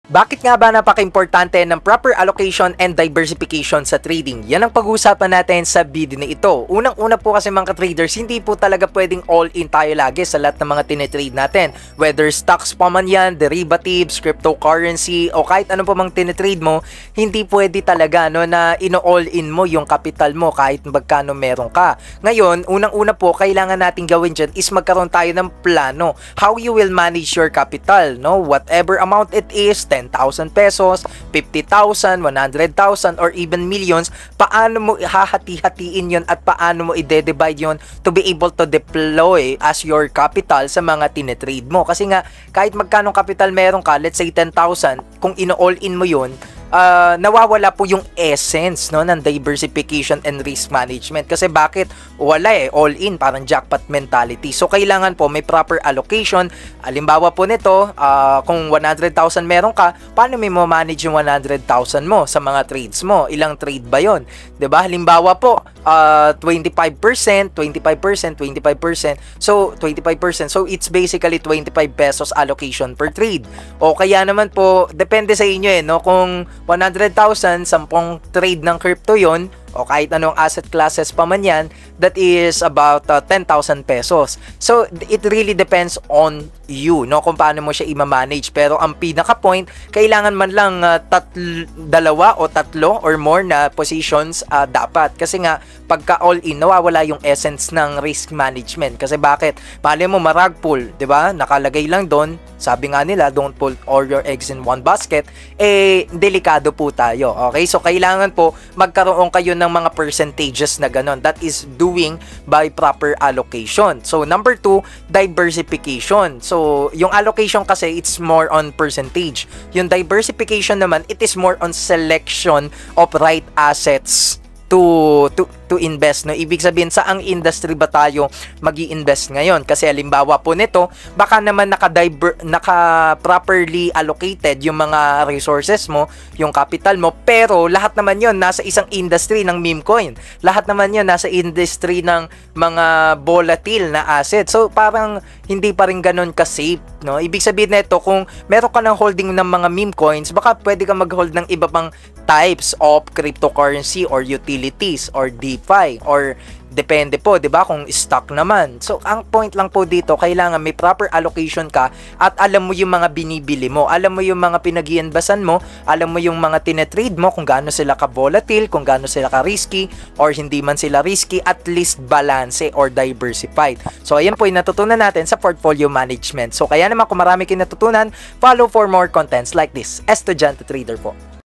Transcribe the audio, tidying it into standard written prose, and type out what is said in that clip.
Bakit nga ba napaka-importante ng proper allocation and diversification sa trading? Yan ang pag-uusapan natin sa video na ito. Unang-una po kasi mga traders, hindi po talaga pwedeng all-in tayo lagi sa lahat ng mga tinitrade natin. Whether stocks pa man yan, derivatives, cryptocurrency, o kahit ano pa mang tinitrade mo, hindi pwede talaga na ino-all-in mo yung capital mo kahit magkano meron ka. Ngayon, unang-una po, kailangan natin gawin dyan is magkaroon tayo ng plano. How you will manage your capital, whatever amount it is, 10,000 pesos, 50,000, 100,000, or even millions, paano mo ihahati-hatiin yon at paano mo i-divide yon to be able to deploy as your capital sa mga tinitrade mo. Kasi nga, kahit magkano capital meron ka, let's say 10,000, kung ino-all-in mo yon, nawawala po yung essence ng diversification and risk management. Kasi bakit? Wala all in, parang jackpot mentality. So kailangan po may proper allocation. Halimbawa po nito, kung 100,000 meron ka, paano mo manage yung 100,000 mo sa mga trades mo? Ilang trade ba yon? 'Di ba? Halimbawa po, 25%, 25%, 25%. So 25%. So it's basically 25 pesos allocation per trade. O kaya naman po, depende sa inyo kung 100,000, 10 trade ng crypto yon, o kahit anong asset classes pa man yan, that is about 10,000 pesos. So, it really depends on you, kung paano mo siya i-manage. Pero ang pinaka-point, kailangan man lang dalawa o tatlo or more na positions dapat. Kasi nga, pagka all-in, nawawala yung essence ng risk management. Kasi bakit? Mali mo marag pool, 'di ba? Nakalagay lang doon, sabi nga nila, don't put all your eggs in one basket. Delikado po tayo. Okay? So, kailangan po magkaroon kayo ng mga percentages na ganon. That is doing by proper allocation. So, number 2, diversification. So, yung allocation kasi, it's more on percentage. Yung diversification naman, it is more on selection of right assets to invest, Ibig sabihin, saang industry ba tayo magi-invest ngayon? Kasi halimbawa po nito, baka naman naka-properly allocated yung mga resources mo, yung capital mo, pero lahat naman yon nasa isang industry ng meme coin. Lahat naman yon nasa industry ng mga volatile na asset. So, parang hindi pa rin ganun ka-safe, Ibig sabihin nito, kung meron ka ng holding ng mga meme coins, baka pwede ka mag-hold ng iba pang types of cryptocurrency or utilities or DeFi or depende po, 'di ba, kung stock naman. So, ang point lang po dito, kailangan may proper allocation ka at alam mo yung mga binibili mo, alam mo yung mga pinag-iinbasan mo, alam mo yung mga tinetrade mo, kung gaano sila ka-volatile, kung gaano sila ka-risky, or hindi man sila risky, at least balance or diversified. So, ayan po yung natutunan natin sa portfolio management. So, kaya naman kung marami kayo natutunan, follow for more contents like this. Estudyante Trader po.